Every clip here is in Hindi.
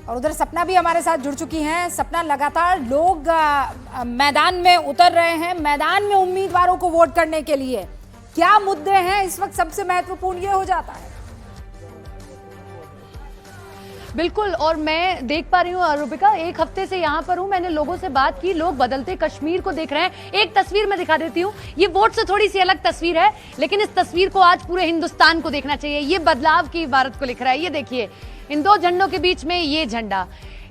और उधर सपना भी हमारे साथ जुड़ चुकी हैं। सपना, लगातार लोग मैदान में उतर रहे हैं, मैदान में उम्मीदवारों को वोट करने के लिए क्या मुद्दे हैं इस वक्त सबसे महत्वपूर्ण ये हो जाता है। बिल्कुल, और मैं देख पा रही हूँ रूबिका, एक हफ्ते से यहाँ पर हूँ, मैंने लोगों से बात की, लोग बदलते कश्मीर को देख रहे हैं। एक तस्वीर मैं दिखा देती हूँ, ये वोट से थोड़ी सी अलग तस्वीर है, लेकिन इस तस्वीर को आज पूरे हिंदुस्तान को देखना चाहिए। ये बदलाव की इबारत को लिख रहा है। ये देखिए, इन दो झंडों के बीच में ये झंडा,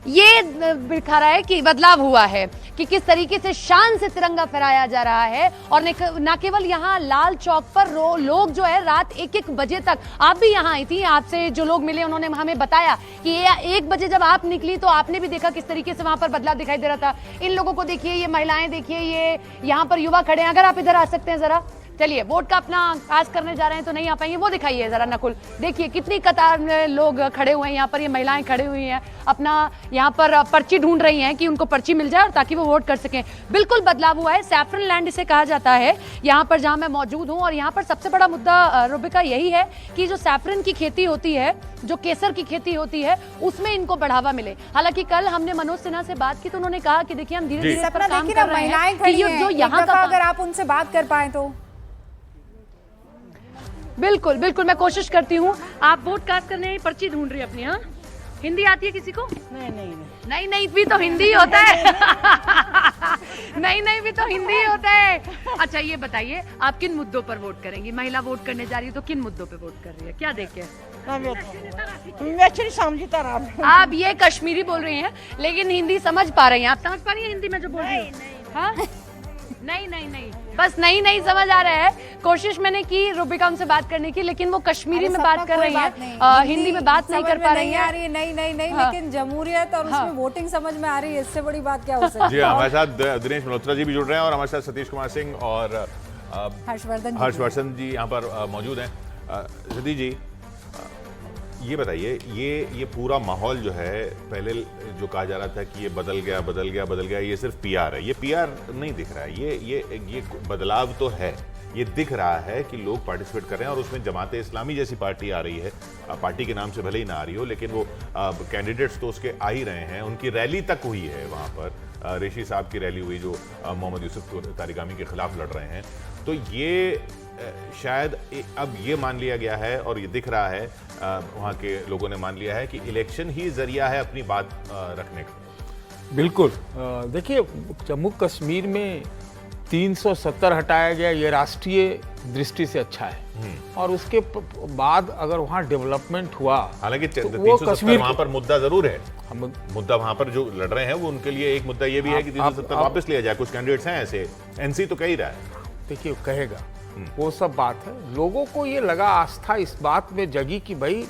ये दिखा रहा है कि बदलाव हुआ है, कि किस तरीके से शान से तिरंगा फहराया जा रहा है। और न केवल यहाँ लाल चौक पर लोग जो है रात 1-1 बजे तक, आप भी यहाँ आई थी, आपसे जो लोग मिले उन्होंने हमें बताया कि ये 1 बजे जब आप निकली तो आपने भी देखा किस तरीके से वहां पर बदलाव दिखाई दे रहा था। इन लोगों को देखिए, ये महिलाएं देखिए, ये यहाँ पर युवा खड़े हैं। अगर आप इधर आ सकते हैं जरा, चलिए, वोट का अपना आगाज करने जा रहे हैं तो नहीं आ पाएंगे, वो दिखाइए जरा नकुल। देखिए कितनी कतार में लोग खड़े हुए हैं यहाँ पर, ये महिलाएं खड़ी हुई हैं, अपना यहाँ पर पर्ची ढूंढ रही हैं कि उनको पर्ची मिल जाए और ताकि वो वोट कर सकें। बिल्कुल बदलाव हुआ है। सैफरन लैंड इसे कहा जाता है यहाँ पर जहाँ मैं मौजूद हूँ। और यहाँ पर सबसे बड़ा मुद्दा रूबिका यही है कि जो सैफरन की खेती होती है, जो केसर की खेती होती है, उसमें इनको बढ़ावा मिले। हालांकि कल हमने मनोज सिन्हा से बात की तो उन्होंने कहा कि देखिए हम धीरे धीरे काम कर रहे हैं, जो यहाँ का, अगर आप उनसे बात कर पाए तो। बिल्कुल बिल्कुल, मैं कोशिश करती हूँ। आप वोट कास्ट करने पर्ची ढूंढ रही है अपनी? हाँ, हिंदी आती है किसी को? नहीं भी तो हिंदी होता है। नहीं भी तो हिंदी होता है। अच्छा ये बताइए, आप किन मुद्दों पर वोट करेंगी? महिला वोट करने जा रही है तो किन मुद्दों पे वोट कर रही है, क्या देख के? आप ये कश्मीरी बोल रही हैं लेकिन हिंदी समझ पा रही हैं, आप समझ पा रही हैं हिंदी में जो बोल रही है? नहीं, बस नहीं समझ आ रहा है। कोशिश मैंने की रूबिका उनसे बात करने की, लेकिन वो कश्मीरी में बात कर रही हैं, हिंदी में बात नहीं कर पा रही है। नहीं, लेकिन जमहूरियत और उसमें वोटिंग समझ में आ रही है, इससे बड़ी बात क्या हो सकती है। जी, हमारे साथ दिनेश मल्होत्रा जी भी जुड़ रहे हैं और हमारे साथ सतीश कुमार सिंह और हर्षवर्धन जी यहाँ पर मौजूद हैं। सतीश जी, ये बताइए, ये पूरा माहौल जो है, पहले जो कहा जा रहा था कि ये बदल गया, ये सिर्फ पीआर है। ये पीआर नहीं दिख रहा है, ये बदलाव तो है। ये दिख रहा है कि लोग पार्टिसिपेट कर रहे हैं और उसमें जमाते इस्लामी जैसी पार्टी आ रही है। पार्टी के नाम से भले ही ना आ रही हो, लेकिन वो कैंडिडेट्स तो उसके आ ही रहे हैं। उनकी रैली तक हुई है वहाँ पर, रेशी साहब की रैली हुई जो मोहम्मद यूसुफ तारिगामी के खिलाफ लड़ रहे हैं। तो ये शायद अब ये मान लिया गया है और ये दिख रहा है, वहाँ के लोगों ने मान लिया है कि इलेक्शन ही जरिया है अपनी बात रखने का। बिल्कुल। देखिए, जम्मू कश्मीर में 370 हटाया गया, ये राष्ट्रीय दृष्टि से अच्छा है। और उसके बाद अगर वहाँ डेवलपमेंट हुआ, हालांकि तो वो कश्मीर वहाँ पर मुद्दा जरूर है। मुद्दा वहाँ पर जो लड़ रहे हैं वो उनके लिए एक मुद्दा ये भी है कि 370 वापस लिया जाए। कुछ कैंडिडेट्स हैं ऐसे, एनसी तो कह ही रहा है। देखिए, कहेगा वो सब बात है। लोगों को ये लगा, आस्था इस बात में जगी कि भाई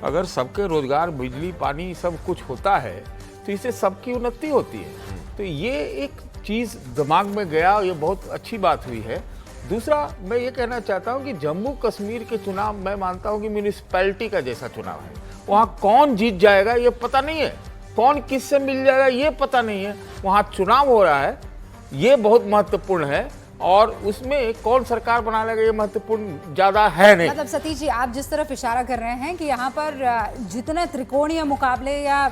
अगर सबके रोजगार, बिजली, पानी सब कुछ होता है तो इससे सबकी उन्नति होती है। तो ये एक चीज़ दिमाग में गया, ये बहुत अच्छी बात हुई है। दूसरा, मैं ये कहना चाहता हूँ कि जम्मू कश्मीर के चुनाव, मैं मानता हूँ कि म्यूनिसिपैलिटी का जैसा चुनाव है। वहाँ कौन जीत जाएगा ये पता नहीं है, कौन किससे मिल जाएगा ये पता नहीं है। वहाँ चुनाव हो रहा है, ये बहुत महत्वपूर्ण है। और उसमें कौन सरकार बना लेगा ये महत्वपूर्ण ज्यादा है नहीं। मतलब सतीश जी, आप जिस तरफ इशारा कर रहे हैं कि यहाँ पर जितने त्रिकोणीय मुकाबले या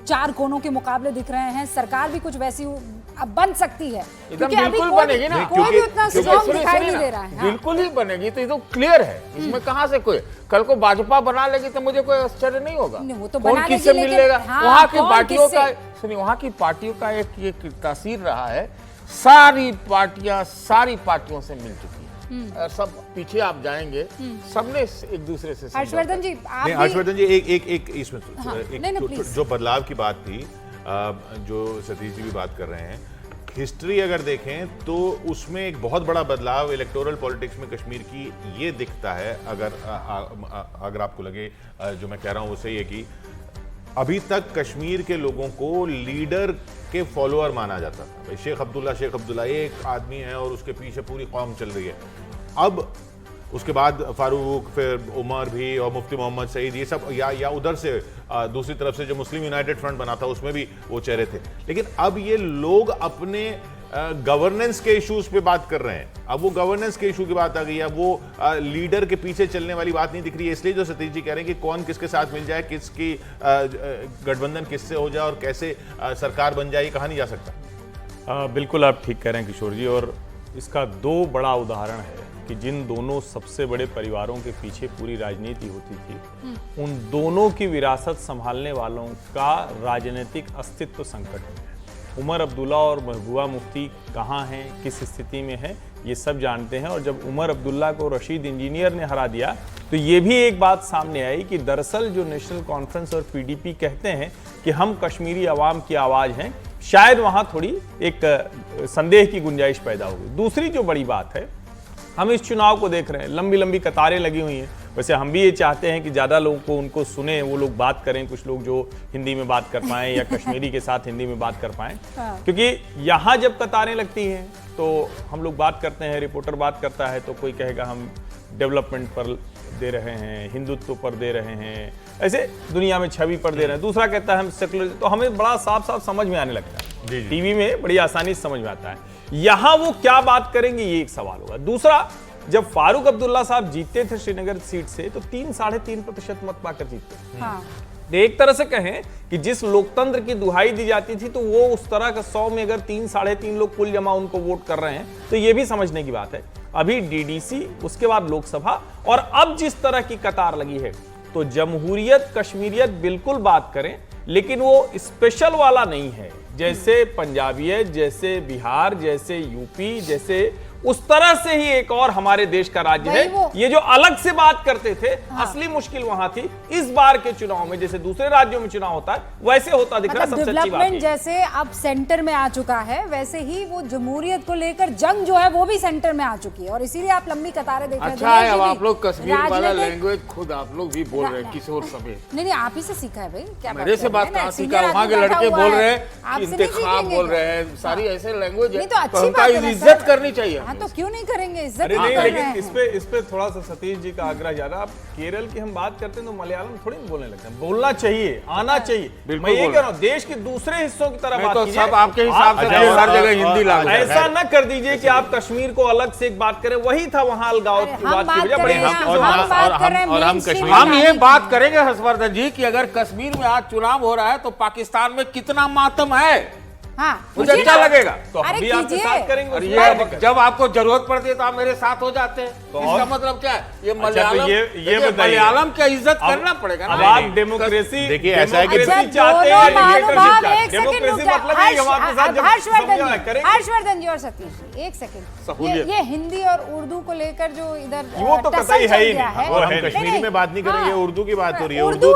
4 कोनों के मुकाबले दिख रहे हैं, सरकार भी कुछ वैसी अब बन सकती है। एकदम बिल्कुल बनेगी ना, कोई भी उतना स्ट्रॉन्ग दिखाई नहीं दे रहा है। बिल्कुल ही बनेगी, तो ये तो क्लियर है। इसमें कहाँ से कोई कल को भाजपा बना लेगी तो मुझे कोई आश्चर्य नहीं होगा। वो तो कौन किससे मिल लेगा? वहाँ की पार्टियों का, सुनिए, वहाँ की पार्टियों का एक तासीर रहा है, सारी पार्टियों से मिल चुकी है। सब पीछे आप जाएंगे, सबने एक दूसरे से। हर्षवर्धन जी, एक इसमें जो बदलाव की बात थी, जो सतीश जी भी बात कर रहे हैं, हिस्ट्री अगर देखें तो उसमें एक बहुत बड़ा बदलाव इलेक्टोरल पॉलिटिक्स में कश्मीर की ये दिखता है। अगर आपको लगे जो मैं कह रहा हूँ वो सही है कि अभी तक कश्मीर के लोगों को लीडर के फॉलोअर माना जाता था। भाई शेख अब्दुल्ला एक आदमी है और उसके पीछे पूरी कौम चल रही है। अब उसके बाद फारूक, फिर उमर भी और मुफ्ती मोहम्मद सईद, ये सब, या उधर से दूसरी तरफ से जो मुस्लिम यूनाइटेड फ्रंट बना था उसमें भी वो चेहरे थे। लेकिन अब ये लोग अपने गवर्नेंस के इश्यूज पे बात कर रहे हैं। अब वो गवर्नेंस के इशू की बात आ गई है, वो लीडर के पीछे चलने वाली बात नहीं दिख रही है। इसलिए जो सतीश जी कह रहे हैं कि कौन किसके साथ मिल जाए, किसकी गठबंधन किससे हो जाए और कैसे सरकार बन जाए, ये कहा नहीं जा सकता। बिल्कुल आप ठीक कह रहे हैं किशोर जी, और इसका दो बड़ा उदाहरण है कि जिन दोनों सबसे बड़े परिवारों के पीछे पूरी राजनीति होती थी, उन दोनों की विरासत संभालने वालों का राजनीतिक अस्तित्व संकट में है। उमर अब्दुल्ला और महबूबा मुफ्ती कहाँ हैं, किस स्थिति में हैं, ये सब जानते हैं। और जब उमर अब्दुल्ला को रशीद इंजीनियर ने हरा दिया तो ये भी एक बात सामने आई कि दरअसल जो नेशनल कॉन्फ्रेंस और पीडीपी कहते हैं कि हम कश्मीरी अवाम की आवाज़ हैं, शायद वहाँ थोड़ी एक संदेह की गुंजाइश पैदा होगी। दूसरी जो बड़ी बात है, हम इस चुनाव को देख रहे हैं, लंबी लंबी कतारें लगी हुई हैं। वैसे हम भी ये चाहते हैं कि ज़्यादा लोगों को उनको सुने, वो लोग बात करें, कुछ लोग जो हिंदी में बात कर पाएँ या कश्मीरी के साथ हिंदी में बात कर पाएँ, क्योंकि यहाँ जब कतारें लगती हैं तो हम लोग बात करते हैं, रिपोर्टर बात करता है तो कोई कहेगा हम डेवलपमेंट पर दे रहे हैं, हिंदुत्व पर दे रहे हैं, ऐसे दुनिया में छवि पर दे रहे हैं। दूसरा कहता है हम सेकुलर, तो हमें बड़ा साफ साफ समझ में आने लगता है, टीवी में बड़ी आसानी से समझ में आता है। यहाँ वो क्या बात करेंगे, ये एक सवाल होगा। दूसरा, जब फारूक अब्दुल्ला साहब जीतते थे श्रीनगर सीट से तो 3-3.5% मत पाकर जीतते। एक तरह से कहें कि जिस लोकतंत्र की दुहाई दी जाती थी, तो वो उस तरह का 100 में अगर 3-3.5 लोग कुल जमा उनको वोट कर रहे हैं तो ये भी समझने की बात है। अभी डीडीसी, उसके बाद लोकसभा, और अब जिस तरह की कतार लगी है, तो जमहूरियत कश्मीरियत बिल्कुल बात करें, लेकिन वो स्पेशल वाला नहीं है, जैसे पंजाबियत, जैसे बिहार, जैसे यूपी, जैसे उस तरह से ही एक और हमारे देश का राज्य है। ये जो अलग से बात करते थे, असली मुश्किल वहां थी। इस बार के चुनाव में जैसे दूसरे राज्यों में चुनाव होता है वैसे होता दिख रहा है। सबसे अच्छी बात है जैसे अब सेंटर में आ चुका है, वैसे ही वो जमहूरियत को लेकर जंग जो है वो भी सेंटर में आ चुकी है, और इसीलिए आप लंबी कतारें देख रहे हैं। अच्छा है, अब आप लोग कश्मीर वाला लैंग्वेज खुद आप लोग भी बोल रहे हैं किशोर समेत। नहीं, आप ही से सीखा है भाई, क्या मेरे से बात कहाँ सीखा? वहाँ के लड़के बोल रहे हैं, इंतखाब बोल रहे हैं, सारी ऐसे लैंग्वेज है, तो अच्छी बात है, इज्जत करनी चाहिए। हाँ, तो क्यों नहीं करेंगे इज्जत? अरे नहीं, लेकिन इस पे थोड़ा सा सतीश जी का आग्रह ज्यादा। आप केरल की हम बात करते हैं तो मलयालम थोड़ी बोलने लगते हैं, बोलना चाहिए, आना चाहिए। मैं ये कह रहा हूँ, देश के दूसरे हिस्सों की तरह बात कीजिए। सब आपके हिसाब से हर जगह हिंदी लागू है। ऐसा न कर दीजिए कि आप कश्मीर को अलग से एक बात करें, वही था वहां अलगाव की बात की वजह बड़ी। और हम कश्मीर, हम ये बात करेंगे हर्षवर्धन जी कि अगर कश्मीर में आज चुनाव हो रहा है तो पाकिस्तान में कितना मातम है, हाँ, मुझे अच्छा लगेगा। तो हम भी आपके साथ करेंगे। और ये जब आपको जरूरत पड़ती है तो आप मेरे साथ हो जाते हैं, तो इसका मतलब क्या है? ये मलयालम, ये मलयालम की इज्जत करना पड़ेगा ना। अब आप डेमोक्रेसी, देखिए ऐसा है कि चाहते हैं, डेमोक्रेसी मतलब है हम आपके साथ जब हर्षवर्धन जी और सतीश जी, एक सेकंड, ये हिंदी और उर्दू को लेकर जो इधर वो तो कतई है ही नहीं, और हम कश्मीरी में बात नहीं करेंगे, उर्दू की बात हो रही है। उर्दू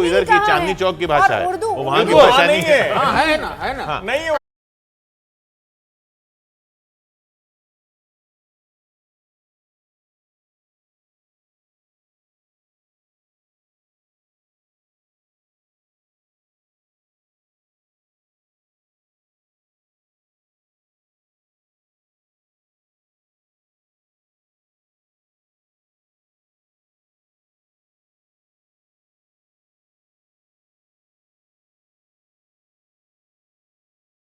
इधर की चांदनी चौक की भाषा है, वहाँ की भाषा नहीं है। नहीं,